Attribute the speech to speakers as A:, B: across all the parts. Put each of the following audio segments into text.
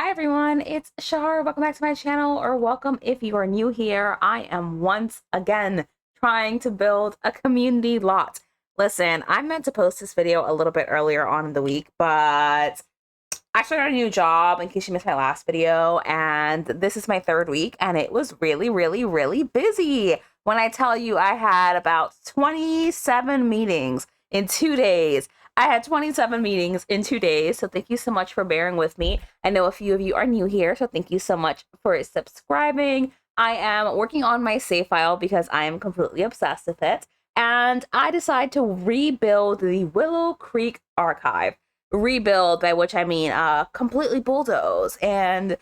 A: Hi everyone, it's Shar. Welcome back to my channel, or welcome if you are new here. I am once again trying to build a community lot. Listen, I meant to post this video a little bit earlier on in the week, but I started a new job in case you missed my last video, and this is my third week, and it was really busy. When I tell you I had about 27 meetings in 2 days. I had 27 meetings in 2 days, so thank you so much for bearing with me. I know a few of you are new here, so thank you so much for subscribing. I am working on my save file because I am completely obsessed with it, and I decided to rebuild the Willow Creek archive. Rebuild, by which I mean completely bulldoze and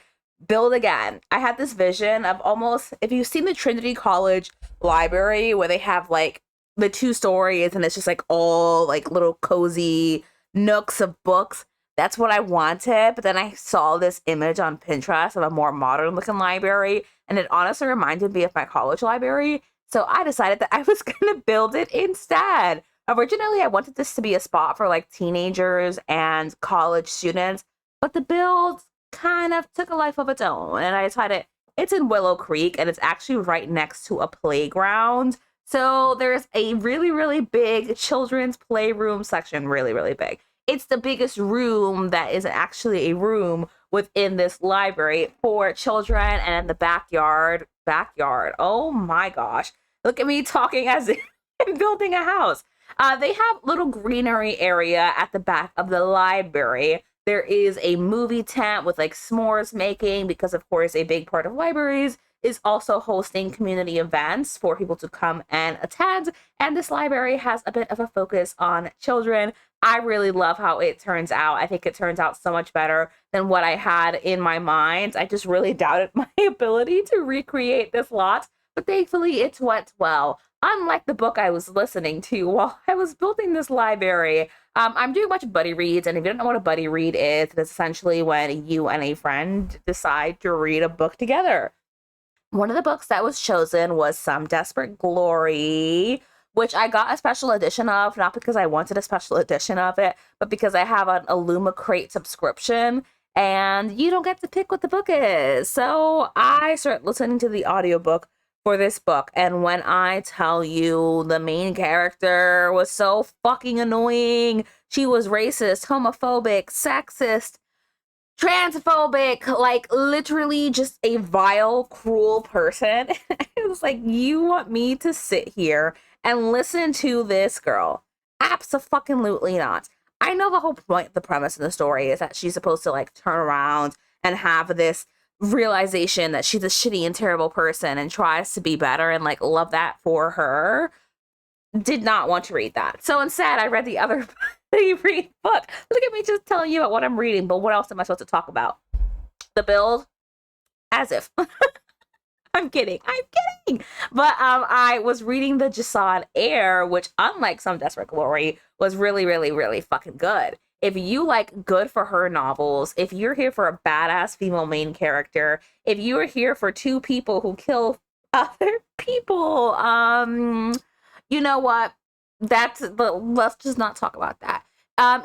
A: build again. I had this vision of almost, if you've seen the Trinity College library where they have like the 2 stories and it's just like all like little cozy nooks of books. That's what I wanted. But then I saw this image on Pinterest of a more modern looking library, and it honestly reminded me of my college library. So I decided that I was going to build it instead. Originally, I wanted this to be a spot for like teenagers and college students, but the build kind of took a life of its own. And I decided it's in Willow Creek and it's actually right next to a playground. So there's a really big children's playroom section, really big. It's the biggest room that is actually a room within this library for children, and in the backyard, oh my gosh. Look at me talking as if I'm building a house. They have little greenery area at the back of the library. There is a movie tent with like s'mores making, because of course a big part of libraries is also hosting community events for people to come and attend. And this library has a bit of a focus on children. I really love how it turns out. I think it turns out so much better than what I had in my mind. I just really doubted my ability to recreate this lot, but thankfully it went well. Unlike the book I was listening to while I was building this library, I'm doing a bunch of buddy reads, and if you don't know what a buddy read is, it's essentially when you and a friend decide to read a book together. One of the books that was chosen was Some Desperate Glory, which I got a special edition of, not because I wanted a special edition of it, but because I have an Illuma Crate subscription, and you don't get to pick what the book is. So I started listening to the audiobook for this book, and when I tell you the main character was so fucking annoying, she was racist, homophobic, sexist, transphobic, like literally just a vile, cruel person. It was like, you want me to sit here and listen to this girl? Absolutely not. I know the whole point, the premise of the story is that she's supposed to like turn around and have this realization that she's a shitty and terrible person and tries to be better, and like love that for her. Did not want to read that. So instead, I read the other read book. Look at me just telling you about what I'm reading, but what else am I supposed to talk about? The build? As if. I'm kidding. But I was reading the Jasad Air, which, unlike Some Desperate Glory, was really fucking good. If you like good for her novels, if you're here for a badass female main character, if you are here for two people who kill other people, you know what? Let's just not talk about that.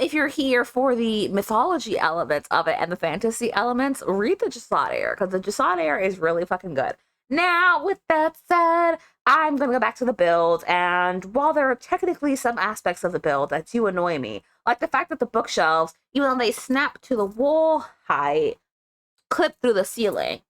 A: If you're here for the mythology elements of it and the fantasy elements, read the Jasad Air, because the Jasad Air is really fucking good. Now, with that said, I'm gonna go back to the build, and while there are technically some aspects of the build that do annoy me, like the fact that the bookshelves, even though they snap to the wall height, clip through the ceiling.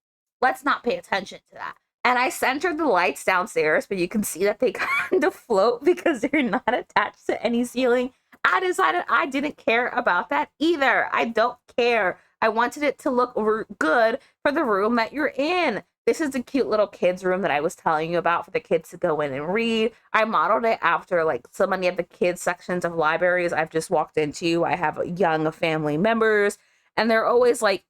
A: Let's not pay attention to that. And I centered the lights downstairs, but you can see that they kind of float because they're not attached to any ceiling. I decided I didn't care about that either. I don't care. I wanted it to look good for the room that you're in. This is the cute little kids room that I was telling you about for the kids to go in and read. I modeled it after like so many of the kids sections of libraries I've just walked into. I have young family members, and they're always like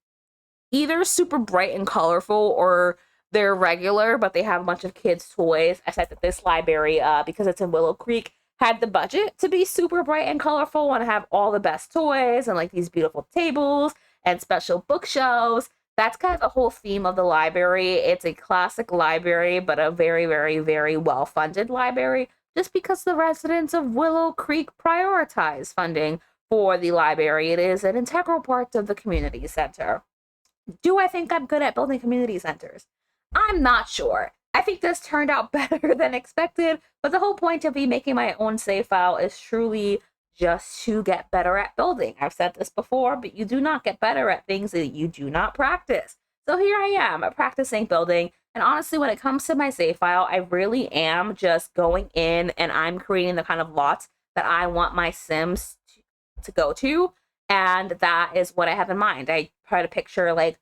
A: either super bright and colorful, or they're regular, but they have a bunch of kids' toys. I said that this library, because it's in Willow Creek, had the budget to be super bright and colorful and have all the best toys and like these beautiful tables and special bookshelves. That's kind of the whole theme of the library. It's a classic library, but a very well-funded library, just because the residents of Willow Creek prioritize funding for the library. It is an integral part of the community center. Do I think I'm good at building community centers? I'm not sure. I think this turned out better than expected, but the whole point of me making my own save file is truly just to get better at building. I've said this before, but you do not get better at things that you do not practice. So here I am practicing building. And honestly, when it comes to my save file, I really am just going in and I'm creating the kind of lots that I want my Sims to go to. And that is what I have in mind. I try to picture like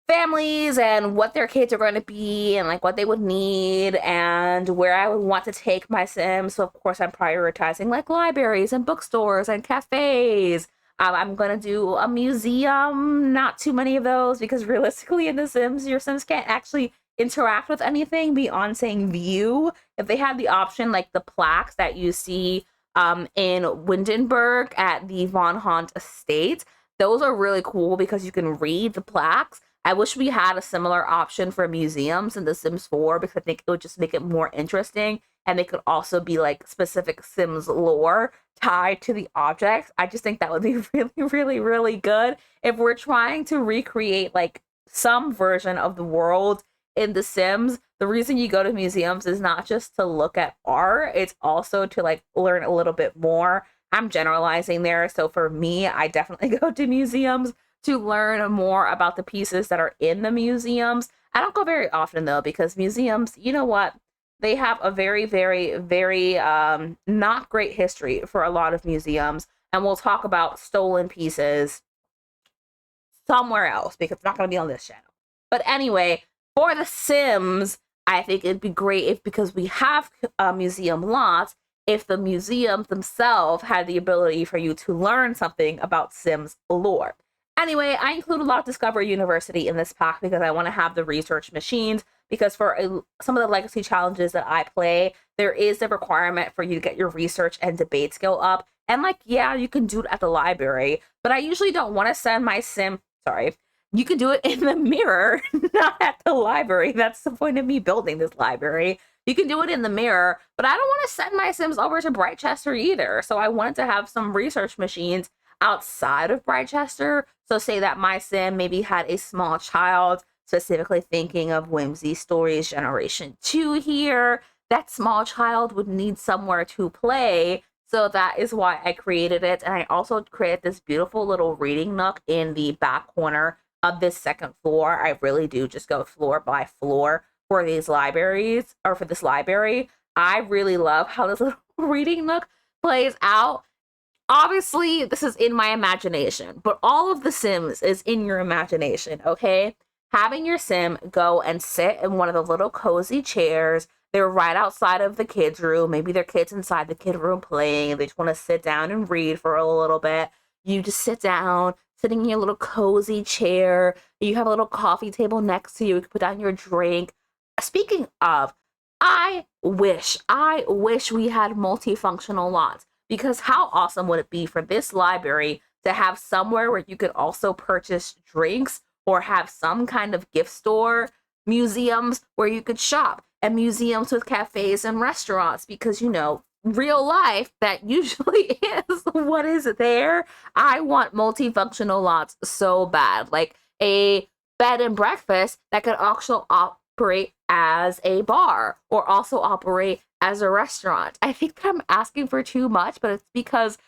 A: families and what their kids are going to be and like what they would need and where I would want to take my Sims. So of course I'm prioritizing like libraries and bookstores and cafes. I'm going to do a museum, not too many of those because realistically in The Sims, your Sims can't actually interact with anything beyond saying view. If they had the option like the plaques that you see in Windenburg at the Von Haunt estate, those are really cool because you can read the plaques. I wish we had a similar option for museums in The Sims 4 because I think it would just make it more interesting and they could also be like specific Sims lore tied to the objects. I just think that would be really, really, really good if we're trying to recreate like some version of the world in The Sims. The reason you go to museums is not just to look at art, it's also to like learn a little bit more. I'm generalizing there. So for me, I definitely go to museums to learn more about the pieces that are in the museums. I don't go very often though, because museums, you know what? They have a very, very, very not great history for a lot of museums. And we'll talk about stolen pieces somewhere else because it's not going to be on this channel. But anyway, for The Sims, I think it'd be great if, because we have museum lots, if the museums themselves had the ability for you to learn something about Sims lore. Anyway, I include a lot of Discovery University in this pack because I want to have the research machines, because for some of the legacy challenges that I play, there is the requirement for you to get your research and debate skill up. And like, yeah, you can do it at the library, but I usually don't want to send my Sim, sorry, you can do it in the mirror, not at the library. That's the point of me building this library. You can do it in the mirror, but I don't want to send my Sims over to Brightchester either. So I wanted to have some research machines outside of Brightchester. So say that my Sim maybe had a small child, specifically thinking of Whimsy Stories Generation 2 here. That small child would need somewhere to play. So that is why I created it. And I also created this beautiful little reading nook in the back corner of this second floor. I really do just go floor by floor for these libraries, or for this library. I really love how this little reading nook plays out. Obviously, this is in my imagination, but all of The Sims is in your imagination, okay? Having your Sim go and sit in one of the little cozy chairs. They're right outside of the kids' room. Maybe their kids inside the kid room playing, and they just want to sit down and read for a little bit. You just sit down, sitting in your little cozy chair. You have a little coffee table next to you. You can put down your drink. Speaking of, I wish we had multifunctional lots, because how awesome would it be for this library to have somewhere where you could also purchase drinks or have some kind of gift store, museums where you could shop, and museums with cafes and restaurants, because, you know, real life, that usually is what is there. I want multifunctional lots so bad, like a bed and breakfast that could also operate as a bar or also operate as a restaurant. I think I'm asking for too much, but it's because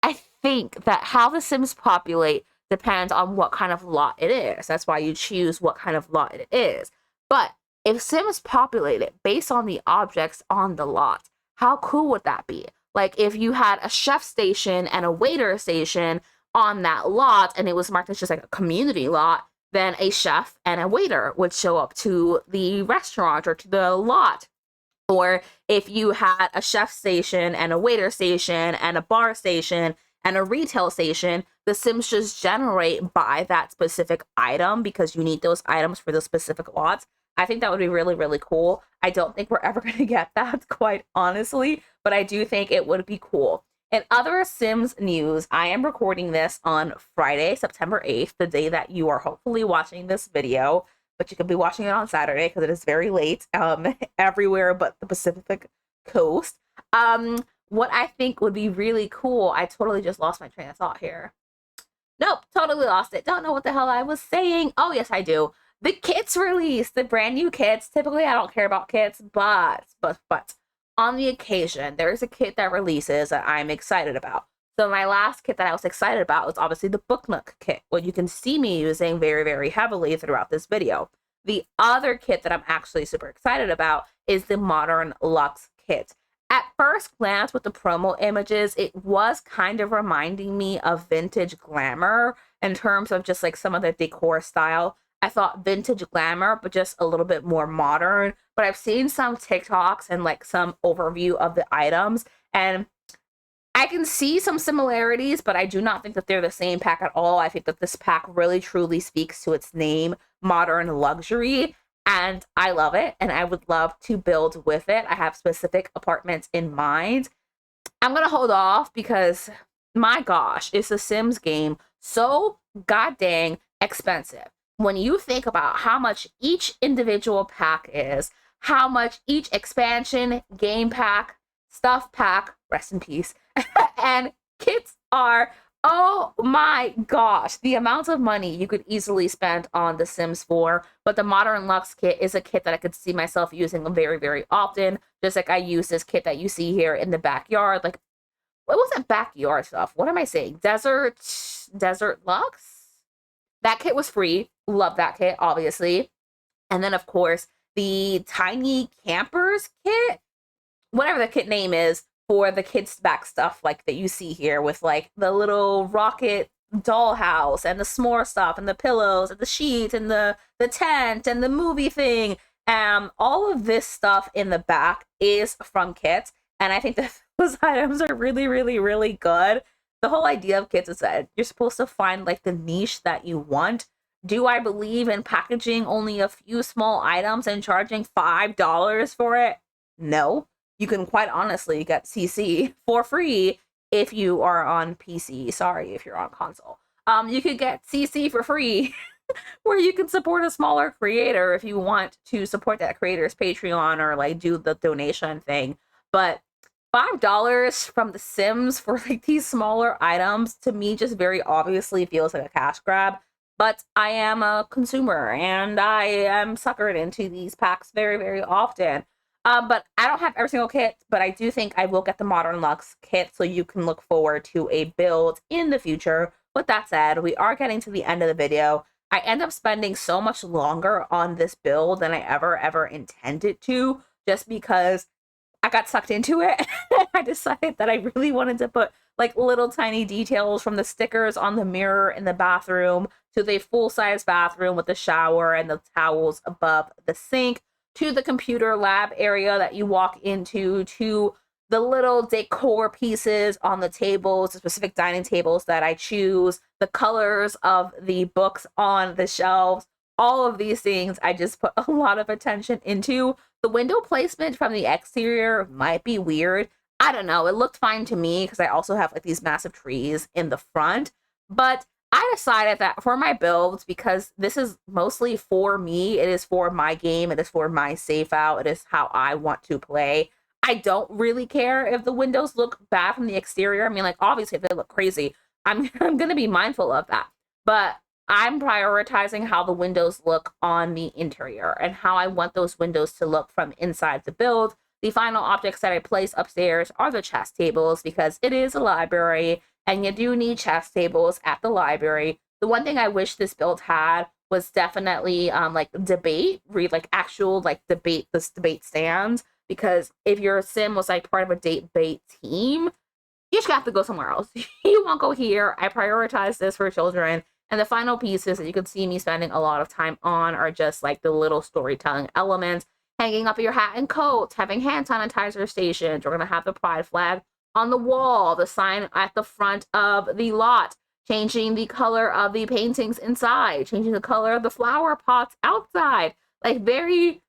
A: I think that how The Sims populate depends on what kind of lot it is. That's why you choose what kind of lot it is. But if Sims populated based on the objects on the lot, how cool would that be? Like if you had a chef station and a waiter station on that lot and it was marked as just like a community lot, then a chef and a waiter would show up to the restaurant or to the lot. Or if you had a chef station and a waiter station and a bar station and a retail station, the Sims just generate by that specific item because you need those items for those specific lots. I think that would be really, really cool. I don't think we're ever going to get that, quite honestly, but I do think it would be cool. In other Sims news, I am recording this on Friday, September 8th, the day that you are hopefully watching this video, but you could be watching it on Saturday because it is very late everywhere but the Pacific Coast. What I think would be really cool, I totally just lost my train of thought here. Nope, totally lost it. Don't know what the hell I was saying. Oh, yes, I do. The kits released, the brand new kits. Typically, I don't care about kits, but on the occasion, there's a kit that releases that I'm excited about. So my last kit that I was excited about was obviously the Book Nook kit, what you can see me using very, very heavily throughout this video. The other kit that I'm actually super excited about is the Modern Luxe kit. At first glance with the promo images, it was kind of reminding me of vintage glamour in terms of just like some of the decor style. I thought vintage glamour, but just a little bit more modern. But I've seen some TikToks and like some overview of the items, and I can see some similarities, but I do not think that they're the same pack at all. I think that this pack really truly speaks to its name, modern luxury, and I love it, and I would love to build with it. I have specific apartments in mind. I'm going to hold off because, my gosh, is the Sims game so goddamn expensive. When you think about how much each individual pack is, how much each expansion, game pack, stuff pack, rest in peace, and kits are, oh my gosh, the amount of money you could easily spend on The Sims 4. But the Modern Luxe kit is a kit that I could see myself using very, very often. Just like I use this kit that you see here in the backyard. Like, what wasn't backyard stuff? What am I saying? Desert Luxe? That kit was free. Love that kit, obviously. And then, of course, the Tiny Campers kit, whatever the kit name is, for the kids back stuff like that you see here with like the little rocket dollhouse and the s'more stuff and the pillows and the sheet and the tent and the movie thing. All of this stuff in the back is from kits, and I think that those items are really, really, really good. The whole idea of kits is that you're supposed to find like the niche that you want. Do I believe in packaging only a few small items and charging $5 for it? No. You can quite honestly get CC for free if you are on PC. Sorry if you're on console. You could get CC for free where you can support a smaller creator if you want to support that creator's Patreon or like do the donation thing. But $5 from The Sims for like these smaller items to me just very obviously feels like a cash grab. But I am a consumer and I am suckered into these packs very, very often. But I don't have every single kit, but I do think I will get the Modern Luxe kit, so you can look forward to a build in the future. With that said, we are getting to the end of the video. I end up spending so much longer on this build than I ever intended to, just because I got sucked into it. I decided that I really wanted to put like little tiny details from the stickers on the mirror in the bathroom to the full-size bathroom with the shower and the towels above the sink, to the computer lab area that you walk into, to the little decor pieces on the tables, the specific dining tables that I choose, the colors of the books on the shelves. All of these things I just put a lot of attention into. The window placement from the exterior might be weird. I don't know. It looked fine to me because I also have like these massive trees in the front. But I decided that for my builds, because this is mostly for me, it is for my game, it is for my safe out, it is how I want to play. I don't really care if the windows look bad from the exterior. I mean, like, obviously, if they look crazy, I'm going to be mindful of that. But I'm prioritizing how the windows look on the interior and how I want those windows to look from inside the build. The final objects that I place upstairs are the chess tables because it is a library and you do need chess tables at the library. The one thing I wish this build had was definitely like read like actual like debate stands, because if your sim was like part of a debate team, you just have to go somewhere else. You won't go here. I prioritize this for children. And the final pieces that you can see me spending a lot of time on are just like the little storytelling elements, hanging up your hat and coat, having hand sanitizer stations. We're going to have the pride flag on the wall, the sign at the front of the lot, changing the color of the paintings inside, changing the color of the flower pots outside. Like, very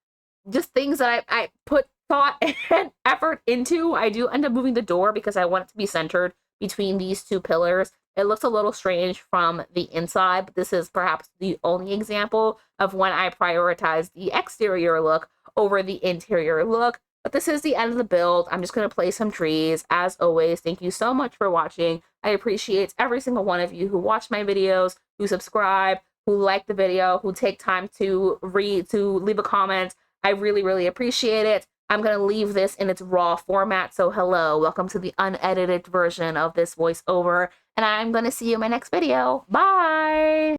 A: just things that I put thought and effort into. I do end up moving the door because I want it to be centered between these two pillars. It looks a little strange from the inside, but this is perhaps the only example of when I prioritize the exterior look over the interior look. But this is the end of the build. I'm just going to place some trees. As always, thank you so much for watching. I appreciate every single one of you who watch my videos, who subscribe, who like the video, who take time to leave a comment. I really, really appreciate it. I'm going to leave this in its raw format. So hello, welcome to the unedited version of this voiceover. And I'm going to see you in my next video. Bye!